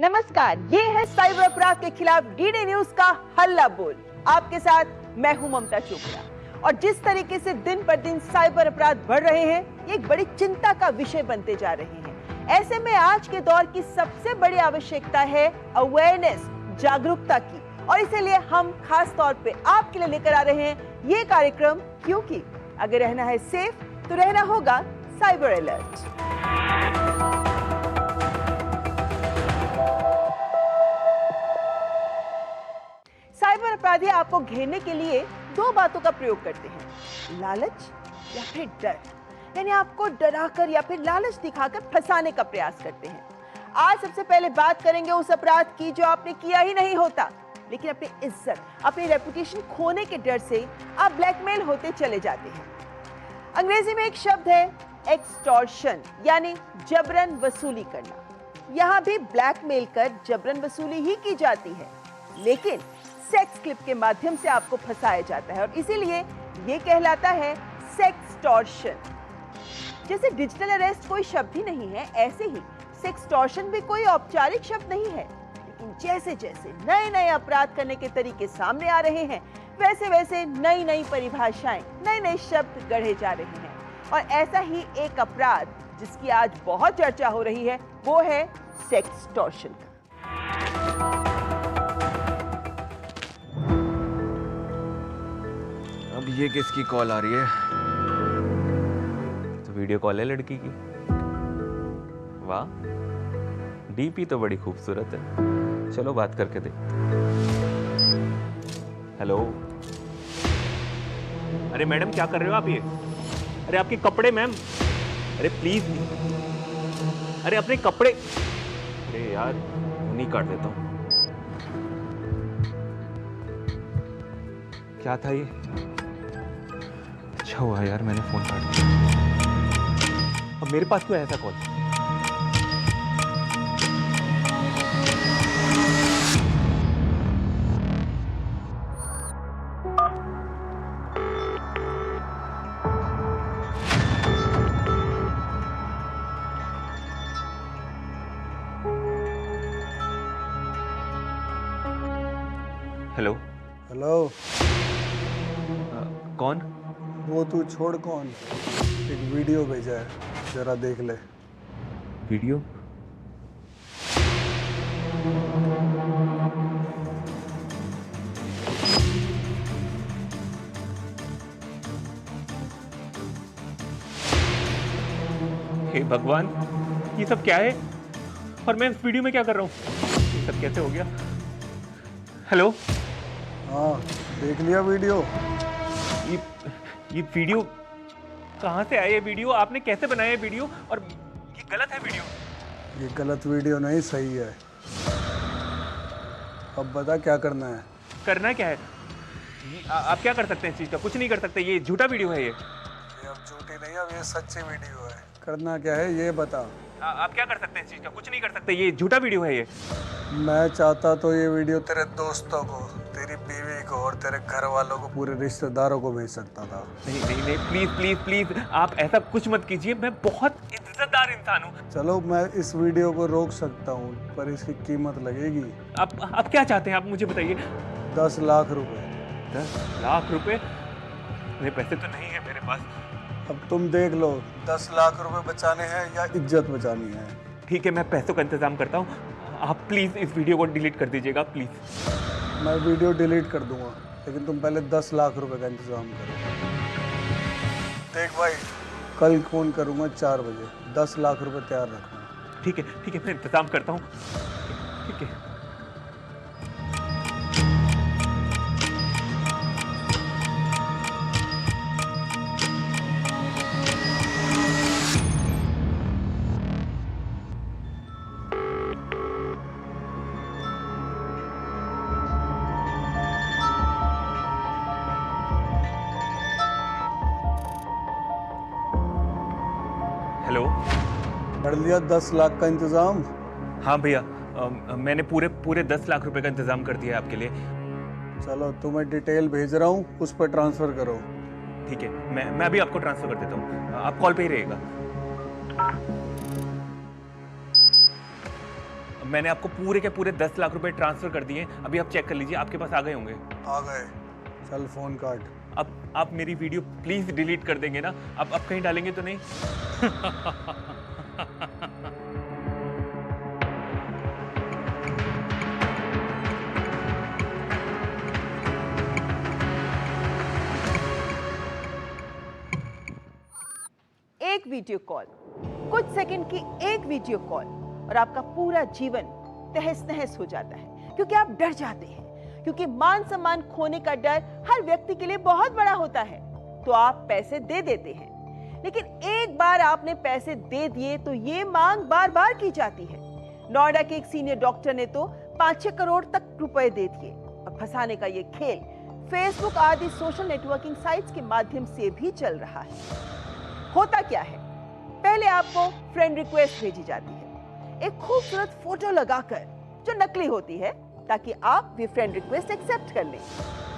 नमस्कार, ये है साइबर अपराध के खिलाफ डीडी न्यूज का हल्ला बोल। आपके साथ मैं हूं ममता चोपड़ा। और जिस तरीके से दिन पर दिन साइबर अपराध बढ़ रहे हैं, ये एक बड़ी चिंता का विषय बनते जा रहे हैं। ऐसे में आज के दौर की सबसे बड़ी आवश्यकता है अवेयरनेस, जागरूकता की। और इसीलिए हम खास तौर पे आपके लिए लेकर आ रहे हैं ये कार्यक्रम, क्योंकि अगर रहना है सेफ तो रहना होगा साइबर अलर्ट। साइबर अपराधी आपको घेरने के लिए दो बातों का प्रयोग करते हैं, लालच या फिर डर। यानी आपको डराकर या फिर लालच दिखाकर फंसाने का प्रयास करते हैं। आज सबसे पहले बात करेंगे उस अपराध की जो आपने किया ही नहीं होता, लेकिन अपनी इज्जत, अपनी रेपुटेशन खोने के डर से आप ब्लैकमेल होते चले जाते हैं। अंग्रेजी में एक शब्द है एक्सटॉर्शन, यानी जबरन वसूली करना। यहाँ भी ब्लैकमेल कर जबरन वसूली ही की जाती है, लेकिन सेक्स क्लिप के माध्यम से आपको फंसाया जाता है और इसीलिए ये कहलाता है सेक्सटॉर्शन। जैसे डिजिटल अरेस्ट कोई शब्द ही नहीं है, ऐसे ही सेक्सटॉर्शन भी कोई औपचारिक शब्द नहीं है। लेकिन जैसे जैसे नए नए अपराध करने के तरीके सामने आ रहे हैं, वैसे वैसे नई नई परिभाषाएं, नए नए शब्द गढ़े जा रहे हैं। और ऐसा ही एक अपराध जिसकी आज बहुत चर्चा हो रही है, वो है सेक्सटॉर्शन का। अब ये किसकी कॉल आ रही है? तो वीडियो कॉल है लड़की की। वाह, डीपी तो बड़ी खूबसूरत है। चलो बात करके देखते। हेलो। अरे मैडम, क्या कर रहे हो आप ये? अरे आपके कपड़े मैम। अरे प्लीज, अरे अपने कपड़े। अरे यार, नहीं काट देता हूँ। क्या था ये? अच्छा हुआ यार मैंने फोन काट दिया। अब मेरे पास क्यों ऐसा कॉल? हेलो। हेलो। कौन? वो तू छोड़, कौन? एक वीडियो भेजा है, जरा देख ले। वीडियो? हे भगवान, ये सब क्या है? और मैं इस वीडियो में क्या कर रहा हूँ? ये सब कैसे हो गया? हेलो। हाँ, देख लिया वीडियो? ये वीडियो कहाँ से आया? ये वीडियो आपने कैसे बनाया? ये वीडियो, और ये गलत है वीडियो। ये गलत वीडियो नहीं, सही है। अब बता क्या करना है? करना क्या है? आप क्या कर सकते हैं इस चीज़ का? कुछ नहीं कर सकते। ये झूठा वीडियो है। ये अब झूठी नहीं, अब ये सच्ची वीडियो है। करना क्या है ये बता। आप क्या कर सकते हैं इस चीज़ का? कुछ नहीं कर सकते। ये झूठा वीडियो है। ये मैं चाहता तो ये वीडियो तेरे दोस्तों को, तेरी बीवी को और तेरे घर वालों को, पूरे रिश्तेदारों को भेज सकता था। नहीं नहीं नहीं, प्लीज प्लीज प्लीज, आप ऐसा कुछ मत कीजिए। मैं बहुत इज्जतदार इंसान हूँ। चलो, मैं इस वीडियो को रोक सकता हूँ, पर इसकी कीमत लगेगी। आप क्या चाहते हैं? आप मुझे बताइए। 10 लाख रुपए। 10 लाख रुपए? मेरे पैसे तो नहीं है मेरे पास। अब तुम देख लो, 10 लाख रुपए बचाने हैं या इज्जत बचानी है। ठीक है, मैं पैसों का इंतजाम करता हूँ। आप प्लीज इस वीडियो को डिलीट कर दीजिएगा, प्लीज। मैं वीडियो डिलीट कर दूंगा, लेकिन तुम पहले 10 लाख रुपए का इंतजाम करो। देख भाई, कल फोन करूंगा 4 बजे। 10 लाख रुपए तैयार रखना। ठीक है, मैं इंतजाम करता हूँ। ठीक है। हेलो। कर लिया 10 लाख का इंतजाम? हाँ भैया, मैंने पूरे 10 लाख रुपए का इंतजाम कर दिया है आपके लिए। चलो, तुम्हें डिटेल भेज रहा हूँ, उस पर ट्रांसफर करो। ठीक है, मैं अभी आपको ट्रांसफर कर देता हूँ। आप कॉल पे ही रहिएगा। मैंने आपको पूरे के पूरे 10 लाख रुपए ट्रांसफर कर दिए। अभी आप चेक कर लीजिए, आपके पास आ गए होंगे। आ गए। चल फोन काट। अब आप मेरी वीडियो प्लीज डिलीट कर देंगे ना? अब कहीं डालेंगे तो नहीं? एक वीडियो कॉल, कुछ सेकंड की एक वीडियो कॉल और आपका पूरा जीवन तहस नहस हो जाता है, क्योंकि आप डर जाते हैं। क्योंकि मान सम्मान खोने का डर हर व्यक्ति के लिए बहुत बड़ा होता है, तो आप पैसे दे देते हैं। लेकिन एक बार आपने पैसे दे दिए तो ये मांग बार बार की जाती है। नोएडा के एक सीनियर डॉक्टर ने तो 5-6 करोड़ तक रुपए दे दिए। और फंसाने का ये खेल फेसबुक आदि सोशल नेटवर्किंग साइट्स के माध्यम से भी चल रहा है। होता क्या है, पहले आपको फ्रेंड रिक्वेस्ट भेजी जाती है, एक खूबसूरत फोटो लगाकर जो नकली होती है, ताकि आप भी फ्रेंड रिक्वेस्ट एक्सेप्ट कर लें।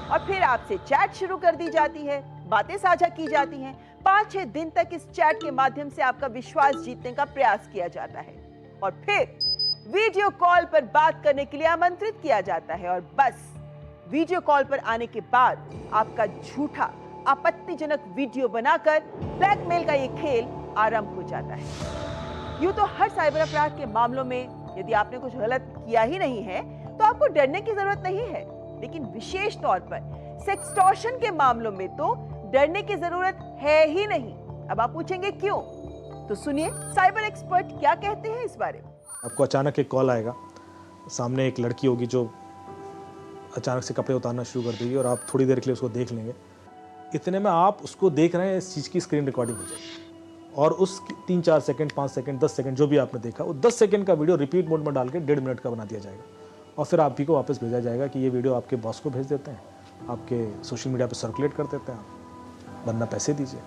और फिर आपसे चैट शुरू कर दी जाती है, बातें साझा की जाती हैं। 5-6 दिन तक इस चैट के माध्यम से आपका विश्वास जीतने का प्रयास किया जाता है और फिर वीडियो कॉल पर बात करने के लिए आमंत्रित किया जाता है। और बस वीडियो कॉल पर आने के बाद आपका झूठा आपत्तिजनक वीडियो बनाकर ब्लैकमेल का ये खेल आरंभ हो जाता है। यूं तो हर साइबर अपराध के मामलों में यदि आपने कुछ गलत किया ही नहीं है तो आपको डरने की जरूरत नहीं है, लेकिन विशेष तौर पर सेक्सटॉर्शन के मामलों में तो डरने की जरूरत है ही नहीं। अब आप पूछेंगे क्यों? तो सुनिए साइबर एक्सपर्ट क्या कहते हैं इस बारे में। आपको अचानक एक कॉल आएगा, सामने एक लड़की होगी जो अचानक से कपड़े उतारना शुरू कर देगी और आप थोड़ी देर के लिए उसको देख लेंगे। इतने में आप उसको देख रहे हैं, इस चीज़ की स्क्रीन रिकॉर्डिंग हो जाएगी और उस 3-4 सेकंड, 5 सेकंड, 10 सेकंड जो भी आपने देखा, वो 10 सेकंड का वीडियो रिपीट मोड में डाल के 1.5 मिनट का बना दिया जाएगा और फिर आप ही को वापस भेजा जाएगा कि ये वीडियो आपके बॉस को भेज देते हैं, आपके सोशल मीडिया पर सर्कुलेट कर देते हैं, आप वरना पैसे दीजिए।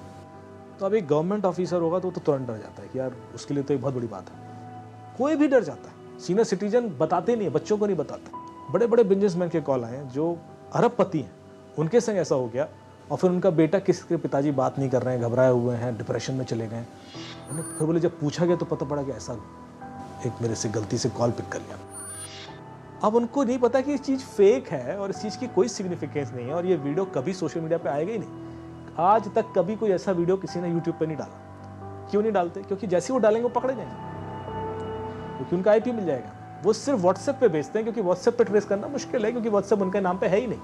तो अब एक गवर्नमेंट ऑफिसर होगा तो तुरंत डर जाता है कि यार उसके लिए तो एक बहुत बड़ी बात है। कोई भी डर जाता है। सीनियर सिटीजन बताते नहीं है, बच्चों को नहीं बताते। बड़े बड़े बिजनेसमैन के कॉल आए जो अरबपति हैं, उनके संग ऐसा हो गया और फिर उनका बेटा किसी के पिताजी बात नहीं कर रहे हैं, घबराए हुए हैं, डिप्रेशन में चले गए। फिर बोले जब पूछा गया तो पता पड़ा कि ऐसा एक मेरे से गलती से कॉल पिक कर लिया। अब उनको नहीं पता कि ये चीज़ फेक है और इस चीज़ की कोई सिग्निफिकेंस नहीं है और ये वीडियो कभी सोशल मीडिया पे आएगा ही नहीं। आज तक कभी कोई ऐसा वीडियो किसी ने यूट्यूब पे नहीं डाला। क्यों नहीं डालते? क्योंकि जैसे वो डालेंगे वो पकड़े जाएंगे, क्योंकि उनका IP मिल जाएगा। वो सिर्फ व्हाट्सएप पे भेजते हैं क्योंकि व्हाट्सएप पे ट्रेस करना मुश्किल है, क्योंकि व्हाट्सएप उनके नाम पे है ही नहीं।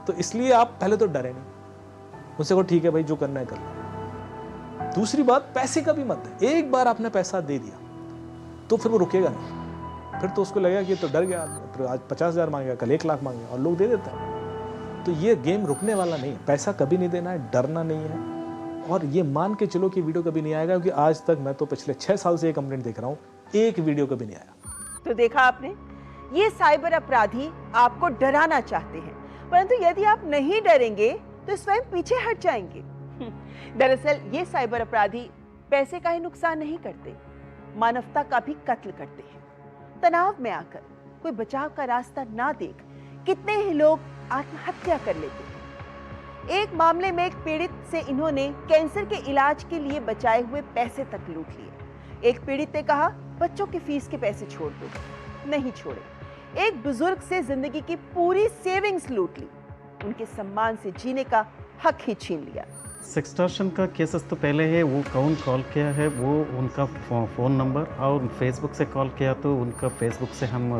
तो इसलिए आप पहले तो डरे नहीं, उनसे कहो ठीक है भाई जो करना है कर लो। दूसरी बात, पैसे का भी मत है। एक बार आपने पैसा दे दिया तो फिर वो रुकेगा नहीं। फिर तो उसको लगेगा कि तो डर गया, तो आज 50,000 मांगेगा, कल 1 लाख मांगेगा और लोग दे देते हैं। तो ये गेम रुकने वाला नहीं है। पैसा कभी नहीं देना है, डरना नहीं है और ये मान के चलो कि वीडियो कभी नहीं आएगा, क्योंकि आज तक मैं तो पिछले 6 साल से ये कंप्लेंट देख रहा हूँ, एक वीडियो कभी नहीं आया। तो देखा आपने, ये साइबर अपराधी आपको डराना चाहते हैं, परंतु यदि आप नहीं डरेंगे तो स्वयं पीछे हट जाएंगे। दरअसल ये साइबर अपराधी पैसे का ही नुकसान नहीं करते, मानवता का भी कत्ल करते हैं। तनाव में आकर कोई बचाव का रास्ता ना देख कितने ही लोग आत्महत्या कर लेते हैं। एक मामले में एक पीड़ित से इन्होंने कैंसर के इलाज के लिए बचाए हुए पैसे तक लूट लिए। एक पीड़ित ने कहा बच्चों की फीस के पैसे छोड़ दो, नहीं छोड़े। एक बुजुर्ग से जिंदगी की पूरी सेविंग्स लूट ली, उनके सम्मान से जीने का हक ही छीन लिया। सेक्सटॉर्शन का केसेस तो पहले है, वो कौन कॉल किया है, वो उनका फ़ोन नंबर, और फेसबुक से कॉल किया तो उनका फेसबुक से हम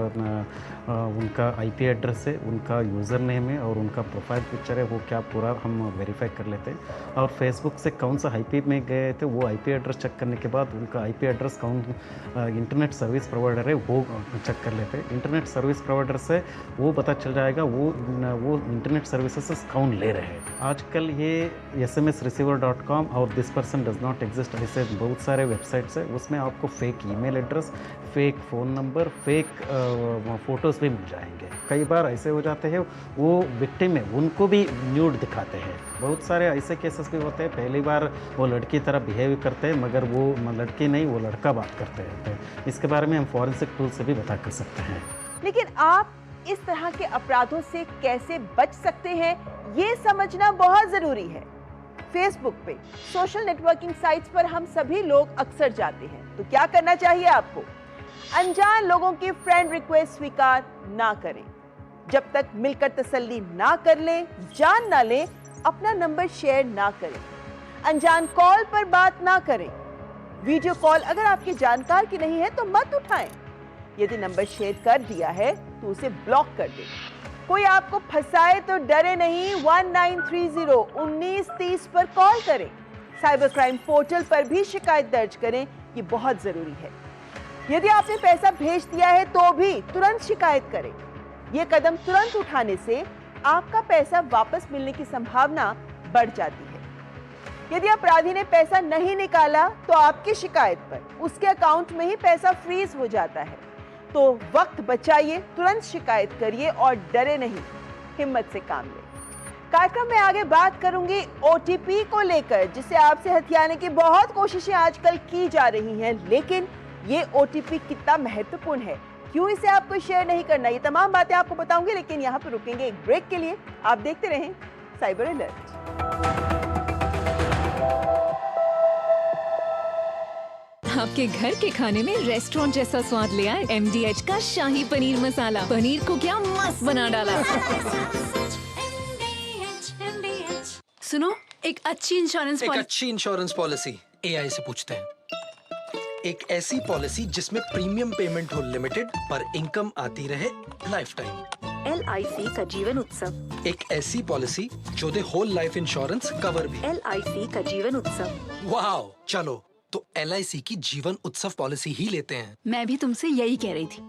उनका IP एड्रेस है, उनका यूज़र नेम है और उनका प्रोफाइल पिक्चर है, वो क्या पूरा हम वेरीफाई कर लेते हैं। और फेसबुक से कौन सा IP में गए थे वो IP एड्रेस चेक करने के बाद उनका IP एड्रेस कौन इंटरनेट सर्विस प्रोवाइडर है वो चेक कर लेते हैं। इंटरनेट सर्विस प्रोवाइडर से वो पता चल जाएगा वो इंटरनेट सर्विसेज कौन ले रहे हैं। आजकल ये smsreceiver.com और this person does not exist ऐसे बहुत सारे वेबसाइट्स है, उसमें आपको fake email address, fake phone number, fake photos भी मिल जाएंगे। कई बार ऐसे हो जाते हैं वो विक्टिम है उनको भी न्यूड दिखाते हैं। बहुत सारे ऐसे केसेस भी होते हैं, पहली बार वो लड़की तरह बिहेव करते हैं मगर वो लड़की नहीं, वो लड़का बात करते हैं। इसके बारे में हम फॉरेंसिक टूल से भी पता कर सकते हैं। लेकिन आप इस तरह के अपराधों से कैसे बच सकते हैं, ये समझना बहुत जरूरी है। फेसबुक पे, सोशल नेटवर्किंग साइट्स पर हम सभी लोग अक्सर जाते हैं, तो क्या करना चाहिए आपको? अनजान लोगों की फ्रेंड रिक्वेस्ट स्वीकार ना करें। जब तक मिलकर तसल्ली ना कर लें, जान ना लें, अपना नंबर शेयर ना करें। अनजान कॉल पर बात ना करें। वीडियो कॉल अगर आपके जानकार की नहीं है तो मत उठाएं। यदि नंबर शेयर कर दिया है तो उसे ब्लॉक कर दें। कोई आपको फंसाए तो डरे नहीं, 1930 पर कॉल करें। साइबर क्राइम पोर्टल पर भी शिकायत दर्ज करें, ये बहुत जरूरी है। यदि आपने पैसा भेज दिया है तो भी तुरंत शिकायत करें। ये कदम तुरंत उठाने से आपका पैसा वापस मिलने की संभावना बढ़ जाती है। यदि अपराधी ने पैसा नहीं निकाला तो आपकी शिकायत पर उसके अकाउंट में ही पैसा फ्रीज हो जाता है। तो वक्त बचाइए, तुरंत शिकायत करिए और डरे नहीं, हिम्मत से काम लें। कार्यक्रम में आगे बात करूंगी ओटीपी को लेकर, जिसे आपसे हथियाने की बहुत कोशिशें आजकल की जा रही हैं, लेकिन ये ओटीपी कितना महत्वपूर्ण है, क्यों इसे आपको शेयर नहीं करना, ये तमाम बातें आपको बताऊंगी। लेकिन यहाँ पर रुकेंगे एक ब्रेक के लिए। आप देखते रहें साइबर अलर्ट। आपके घर के खाने में रेस्टोरेंट जैसा स्वाद ले आए MDH का शाही पनीर मसाला। पनीर को क्या मस्त बना डाला। सुनो, एक अच्छी इंश्योरेंस पॉलिसी AI से पूछते हैं। एक ऐसी पॉलिसी जिसमें प्रीमियम पेमेंट हो लिमिटेड पर इनकम आती रहे लाइफ टाइम। LIC का जीवन उत्सव। एक ऐसी पॉलिसी जो दे होल लाइफ इंश्योरेंस कवर भी। LIC का जीवन उत्सव। वाह, चलो तो LIC की जीवन उत्सव पॉलिसी ही लेते हैं। मैं भी तुमसे यही कह रही थी,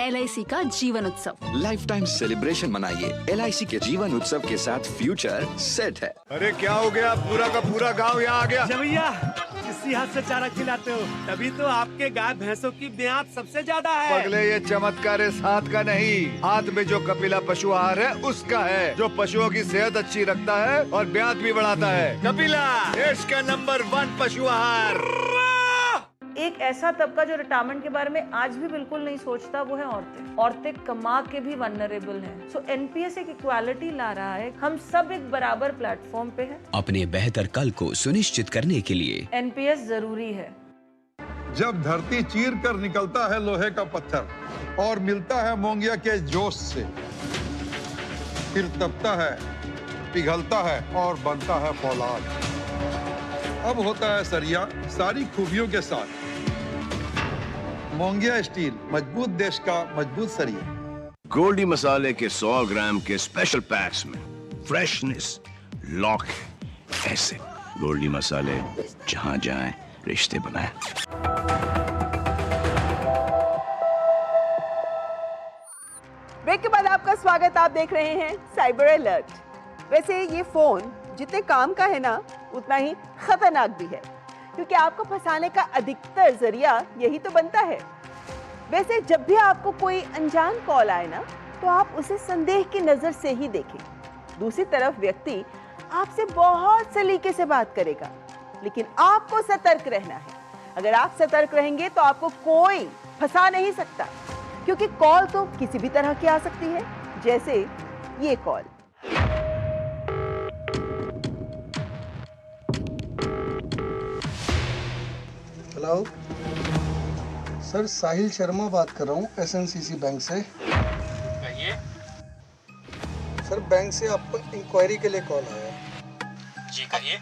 LIC का जीवन उत्सव। लाइफ टाइम सेलिब्रेशन मनाइए LIC के जीवन उत्सव के साथ। फ्यूचर सेट है। अरे क्या हो गया, पूरा का पूरा गांव यहाँ आ गया। भैया इसी हाथ से चारा खिलाते हो, तभी तो आपके गाय भैंसों की ब्याज सबसे ज्यादा है। पगले, ये चमत्कार इस हाथ का नहीं, हाथ में जो कपिला पशु आहार है उसका है, जो पशुओं की सेहत अच्छी रखता है और ब्याज भी बढ़ाता है। कपिला, देश का नंबर 1 पशु आहार। एक ऐसा तबका जो रिटायरमेंट के बारे में आज भी बिल्कुल नहीं सोचता, वो है औरतें। औरतें कमा के भी वल्नरेबल हैं। सो NPS एक इक्वालिटी ला रहा है, हम सब एक बराबर प्लेटफॉर्म पे हैं। अपने बेहतर कल को सुनिश्चित करने के लिए NPS जरूरी है। जब धरती चीर कर निकलता है लोहे का पत्थर और मिलता है मोंगिया के जोश से, फिर तपता है, पिघलता है और बनता है फौलाद। अब होता है सरिया सारी खूबियों के साथ। मोंगिया स्टील, मजबूत देश का मजबूत सरिया। गोल्डी मसाले के 100 ग्राम के स्पेशल पैक्स में फ्रेशनेस लॉक है। ऐसे गोल्डी मसाले जहां जाएं रिश्ते बनाएं। ब्रेक के बाद आपका स्वागत। आप देख रहे हैं साइबर अलर्ट। वैसे ये फोन जितने काम का है ना, उतना ही खतरनाक भी है, क्योंकि आपको फंसाने का अधिकतर जरिया यही तो बनता है। वैसे जब भी आपको कोई अनजान कॉल आए ना, तो आप उसे संदेह की नजर से ही देखें। दूसरी तरफ व्यक्ति आपसे बहुत सलीके से बात करेगा, लेकिन आपको सतर्क रहना है। अगर आप सतर्क रहेंगे तो आपको कोई फंसा नहीं सकता, क्योंकि कॉल तो किसी भी तरह की आ सकती है, जैसे ये कॉल। हेलो सर, साहिल शर्मा बात कर रहा हूँ SNCC बैंक से। कहिए। सर बैंक से आपको इंक्वायरी के लिए कॉल आया है। जी कहिए।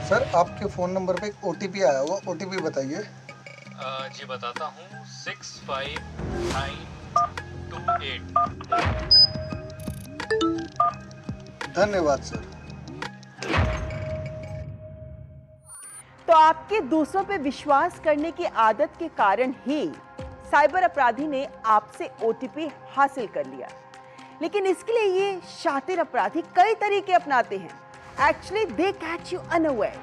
सर आपके फ़ोन नंबर पे एक OTP आया हुआ, OTP बताइए। जी बताता हूँ, 65928। धन्यवाद सर। तो आपके दूसरों पे विश्वास करने की आदत के कारण ही साइबर अपराधी ने आपसे OTP हासिल कर लिया। लेकिन इसके लिए ये शातिर अपराधी कई तरीके अपनाते हैं। Actually they catch you unaware.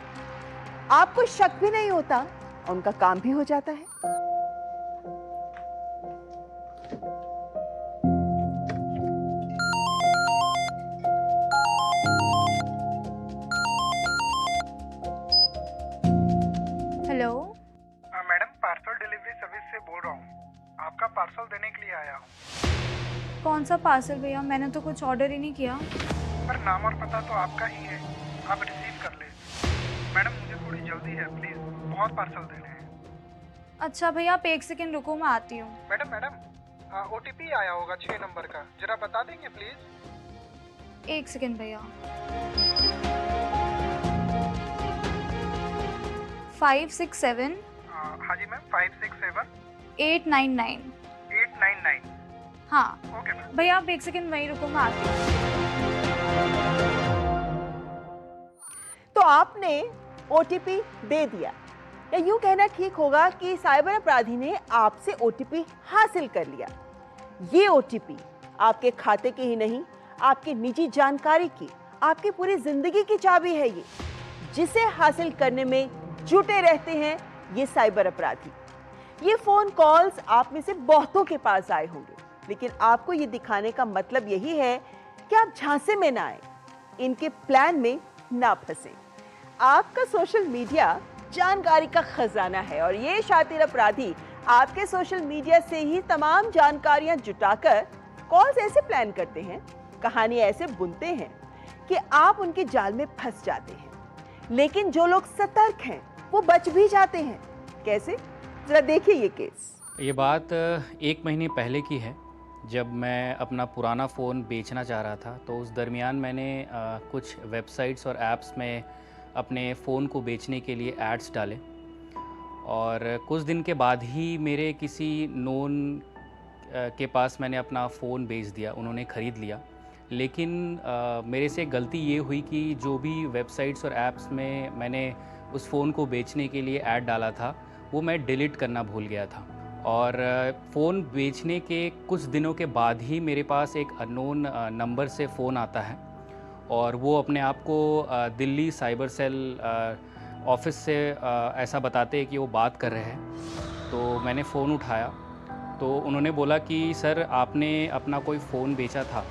आपको शक भी नहीं होता और उनका काम भी हो जाता है। Hello madam, parcel delivery service से बोल रहा हूँ। आपका पार्सल देने के लिए आया हूँ। कौन सा पार्सल भैया? मैंने तो कुछ ऑर्डर ही नहीं किया। पर नाम और पता तो आपका ही है, आप रिसीव कर ले। मैडम मुझे थोड़ी जल्दी है, प्लीज, बहुत पार्सल देने हैं। अच्छा भैया आप 1 सेकंड रुको, मैं आती हूँ। मैडम OTP आया होगा 6 नंबर का, जरा बता देंगे प्लीज। 1 सेकंड भैया। 567। हाँ जी मैम, 567 899। 899। हाँ ओके मैम। भैया आप 1 सेकंड वहीं रुको, मैं आती हूँ। तो आपने OTP दे दिया, या यूं कहना ठीक होगा कि साइबर अपराधी ने आपसे OTP हासिल कर लिया। ये OTP आपके खाते की ही नहीं, आपकी निजी जानकारी की, आपकी पूरी जिंदगी की चाबी है ये, जिसे हासिल करने में जुटे रहते हैं ये साइबर अपराधी। ये फोन कॉल्स आप में से बहुतों के पास आए होंगे, लेकिन आपको ये दिखाने का मतलब यही है कि आप झांसे में ना आए, इनके प्लान में ना फंसे। आपका सोशल मीडिया जानकारी का खजाना है और ये शातिर अपराधी आपके सोशल मीडिया से ही तमाम जानकारियां जुटाकर कॉल्स ऐसे प्लान करते हैं, कहानी ऐसे बुनते हैं कि आप उनके जाल में फंस जाते हैं। लेकिन जो लोग सतर्क हैं वो बच भी जाते हैं। कैसे? जरा देखिए ये केस। ये बात 1 महीने पहले की है, जब मैं अपना पुराना फ़ोन बेचना चाह रहा था। तो उस दरमियान मैंने कुछ वेबसाइट्स और ऐप्स में अपने फ़ोन को बेचने के लिए एड्स डाले और कुछ दिन के बाद ही मेरे किसी नोन के पास मैंने अपना फ़ोन बेच दिया, उन्होंने ख़रीद लिया। लेकिन मेरे से गलती ये हुई कि जो भी वेबसाइट्स और ऐप्स में मैंने उस फ़ोन को बेचने के लिए ऐड डाला था वो मैं डिलीट करना भूल गया था। और फ़ोन बेचने के कुछ दिनों के बाद ही मेरे पास एक अननोन नंबर से फ़ोन आता है और वो अपने आप को दिल्ली साइबर सेल ऑफिस से ऐसा बताते हैं कि वो बात कर रहे हैं। तो मैंने फ़ोन उठाया तो उन्होंने बोला कि सर आपने अपना कोई फ़ोन बेचा था।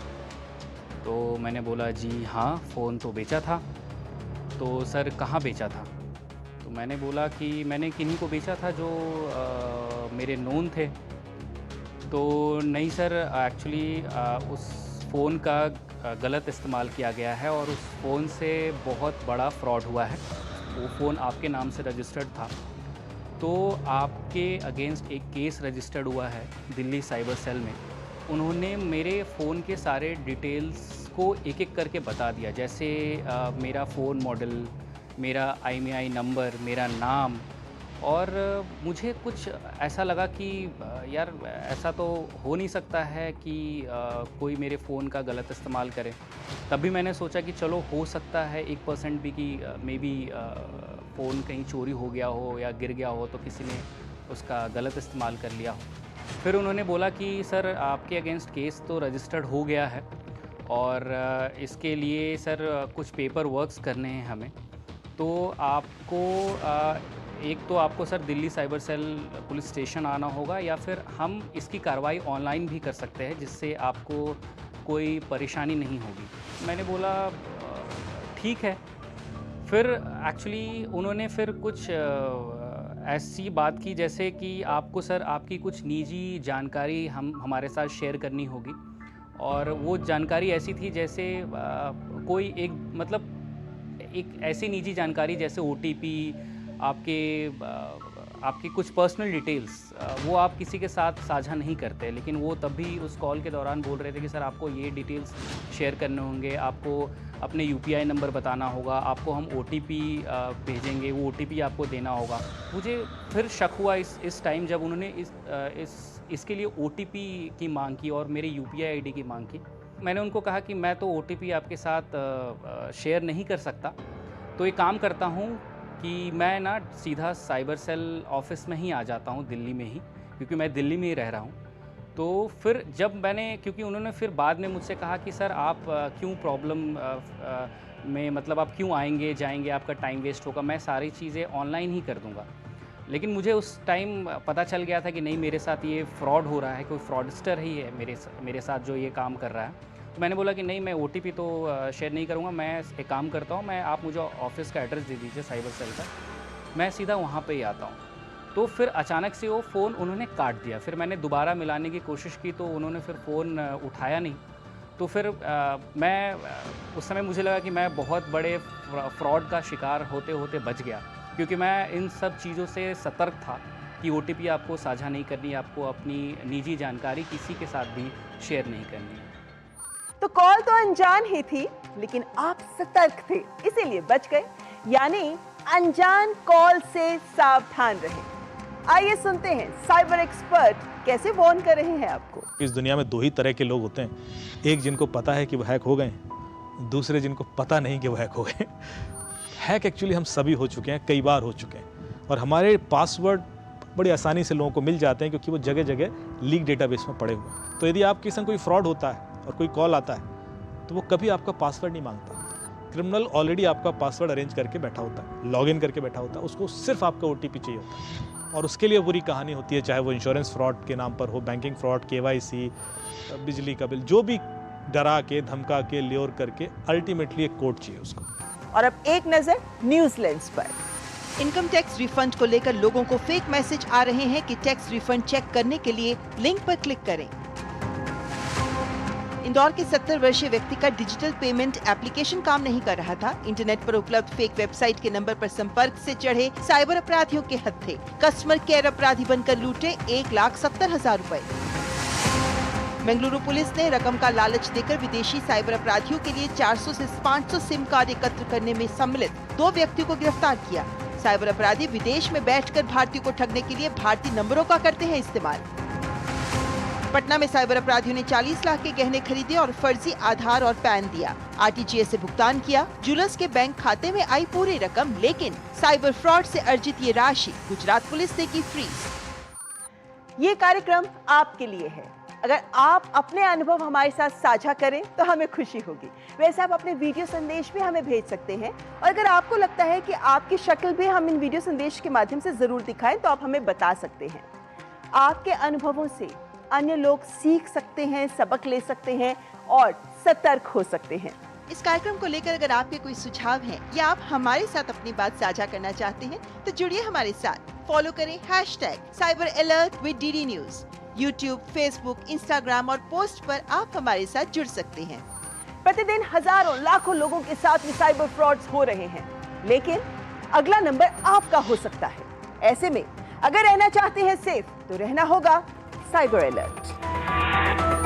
तो मैंने बोला जी हाँ, फ़ोन तो बेचा था। तो सर कहाँ बेचा था? तो मैंने बोला कि मैंने किन्हीं को बेचा था जो मेरे नोन थे। तो नहीं सर, एक्चुअली उस फ़ोन का गलत इस्तेमाल किया गया है और उस फ़ोन से बहुत बड़ा फ्रॉड हुआ है। वो फ़ोन आपके नाम से रजिस्टर्ड था, तो आपके अगेंस्ट एक केस रजिस्टर्ड हुआ है दिल्ली साइबर सेल में। उन्होंने मेरे फ़ोन के सारे डिटेल्स को एक एक करके बता दिया, जैसे मेरा फ़ोन मॉडल, मेरा IMEI नंबर, मेरा नाम। और मुझे कुछ ऐसा लगा कि यार ऐसा तो हो नहीं सकता है कि कोई मेरे फ़ोन का गलत इस्तेमाल करे। तभी मैंने सोचा कि चलो हो सकता है 1% भी कि मे बी फ़ोन कहीं चोरी हो गया हो या गिर गया हो तो किसी ने उसका गलत इस्तेमाल कर लिया हो। फिर उन्होंने बोला कि सर आपके अगेंस्ट केस तो रजिस्टर्ड हो गया है और इसके लिए सर कुछ पेपर वर्क्स करने हैं हमें। तो आपको एक तो आपको sir Delhi cyber cell police station आना होगा या फिर हम इसकी कार्रवाई ऑनलाइन भी कर सकते हैं जिससे आपको कोई परेशानी नहीं होगी। मैंने बोला ठीक है। फिर एक्चुअली उन्होंने फिर कुछ ऐसी बात की जैसे कि आपको सर आपकी कुछ निजी जानकारी हमारे साथ शेयर करनी होगी। और वो जानकारी ऐसी थी जैसे कोई एक मतलब एक ऐसी निजी जानकारी जैसे OTP, आपके कुछ पर्सनल डिटेल्स वो आप किसी के साथ साझा नहीं करते। लेकिन वो तब भी उस कॉल के दौरान बोल रहे थे कि सर आपको ये डिटेल्स शेयर करने होंगे, आपको अपने UPI नंबर बताना होगा, आपको हम OTP भेजेंगे, वो OTP आपको देना होगा। मुझे फिर शक हुआ इस टाइम जब उन्होंने इसके लिए OTP की मांग की और मेरे UPI ID की मांग की। मैंने उनको कहा कि मैं तो OTP आपके साथ शेयर नहीं कर सकता, तो एक काम करता हूँ कि मैं ना सीधा साइबर सेल ऑफिस में ही आ जाता हूँ दिल्ली में ही, क्योंकि मैं दिल्ली में ही रह रहा हूँ। तो फिर जब मैंने, क्योंकि उन्होंने फिर बाद में मुझसे कहा कि सर आप क्यों प्रॉब्लम में मतलब आप क्यों आएंगे जाएंगे, आपका टाइम वेस्ट होगा, मैं सारी चीज़ें ऑनलाइन ही कर दूँगा। लेकिन मुझे उस टाइम पता चल गया था कि नहीं, मेरे साथ ये फ्रॉड हो रहा है, कोई फ्रॉडस्टर ही है मेरे साथ जो ये काम कर रहा है। तो मैंने बोला कि नहीं, मैं OTP तो शेयर नहीं करूँगा। मैं एक काम करता हूँ, आप मुझे ऑफिस का एड्रेस दे दीजिए साइबर सेल का, मैं सीधा वहाँ पे ही आता हूँ। तो फिर अचानक से वो फ़ोन उन्होंने काट दिया। फिर मैंने दोबारा मिलाने की कोशिश की तो उन्होंने फिर फ़ोन उठाया नहीं। तो फिर मैं उस समय मुझे लगा कि मैं बहुत बड़े फ्रॉड का शिकार होते होते बच गया, क्योंकि मैं इन सब चीज़ों से सतर्क था। कि OTP आपको साझा नहीं करनी है, आपको अपनी निजी जानकारी किसी के साथ भी शेयर नहीं करनी है। तो कॉल तो अनजान ही थी, लेकिन आप सतर्क थे, इसीलिए बच गए। यानी अनजान कॉल से सावधान रहे। आइए सुनते हैं साइबर एक्सपर्ट कैसे वार्न कर रहे हैं आपको। इस दुनिया में दो ही तरह के लोग होते हैं, एक जिनको पता है कि वो हैक हो गए, दूसरे जिनको पता नहीं कि वो हैक हो गए। हैक एक्चुअली हम सभी हो चुके हैं, कई बार हो चुके हैं, और हमारे पासवर्ड बड़ी आसानी से लोगों को मिल जाते हैं क्योंकि वो जगह जगह लीक डेटाबेस में पड़े हुए हैं। तो यदि आपके संग कोई फ्रॉड होता है और कोई कॉल आता है तो वो कभी आपका पासवर्ड नहीं मांगता। क्रिमिनल ऑलरेडी आपका पासवर्ड अरेंज करके बैठा होता है, लॉगिन करके बैठा होता है, उसको सिर्फ आपका OTP चाहिए होता है, और उसके लिए बुरी कहानी होती है, चाहे वो इंश्योरेंस फ्रॉड के नाम पर हो, बैंकिंग फ्रॉड, KYC, बिजली का बिल, जो भी डरा के धमका के ल्योर करके अल्टीमेटली एक कोड चाहिए उसको। और अब एक नजर न्यूज लेंस पर। इनकम टैक्स रिफंड को लेकर लोगों को फेक मैसेज आ रहे हैं कि टैक्स रिफंड चेक करने के लिए लिंक पर क्लिक करें। इंदौर के 70 वर्षीय व्यक्ति का डिजिटल पेमेंट एप्लीकेशन काम नहीं कर रहा था। इंटरनेट पर उपलब्ध फेक वेबसाइट के नंबर पर संपर्क से चढ़े साइबर अपराधियों के हत्थे। कस्टमर केयर अपराधी बनकर लूटे 1,70,000 रुपए। बेंगलुरु पुलिस ने रकम का लालच देकर विदेशी साइबर अपराधियों के लिए 400 से 500 सिम कार्ड एकत्र करने में सम्मिलित 2 व्यक्तियों को गिरफ्तार किया। साइबर अपराधी विदेश में बैठकर भारतीयों को ठगने के लिए भारतीय नंबरों का करते हैं इस्तेमाल। पटना में साइबर अपराधियों ने 40 लाख के गहने खरीदे और फर्जी आधार और पैन दिया। RTGS से भुगतान किया। ज्वेलर्स के बैंक खाते में आई पूरी रकम, लेकिन साइबर फ्रॉड से अर्जित ये राशि गुजरात पुलिस ने की फ्रीज। ये कार्यक्रम आपके लिए है। अगर आप अपने अनुभव हमारे साथ साझा करें तो हमें खुशी होगी। वैसे आप अपने वीडियो संदेश भी हमें भेज सकते हैं, और अगर आपको लगता है कि आपकी शक्ल भी हम इन वीडियो संदेश के माध्यम से जरूर दिखाएं तो आप हमें बता सकते हैं। आपके अनुभवों से अन्य लोग सीख सकते हैं, सबक ले सकते हैं और सतर्क हो सकते हैं। इस कार्यक्रम को लेकर अगर आपके कोई सुझाव हैं या आप हमारे साथ अपनी बात साझा करना चाहते हैं तो जुड़िए हमारे साथ। फॉलो करें #CyberAlertWithDD News। YouTube, Facebook, Instagram और पोस्ट पर आप हमारे साथ जुड़ सकते हैं। प्रतिदिन हजारों लाखों लोगों के साथ में साइबर फ्रॉड्स हो रहे हैं, लेकिन अगला नंबर आपका हो सकता है। ऐसे में अगर रहना चाहते हैं सेफ तो रहना होगा साइबर अलर्ट।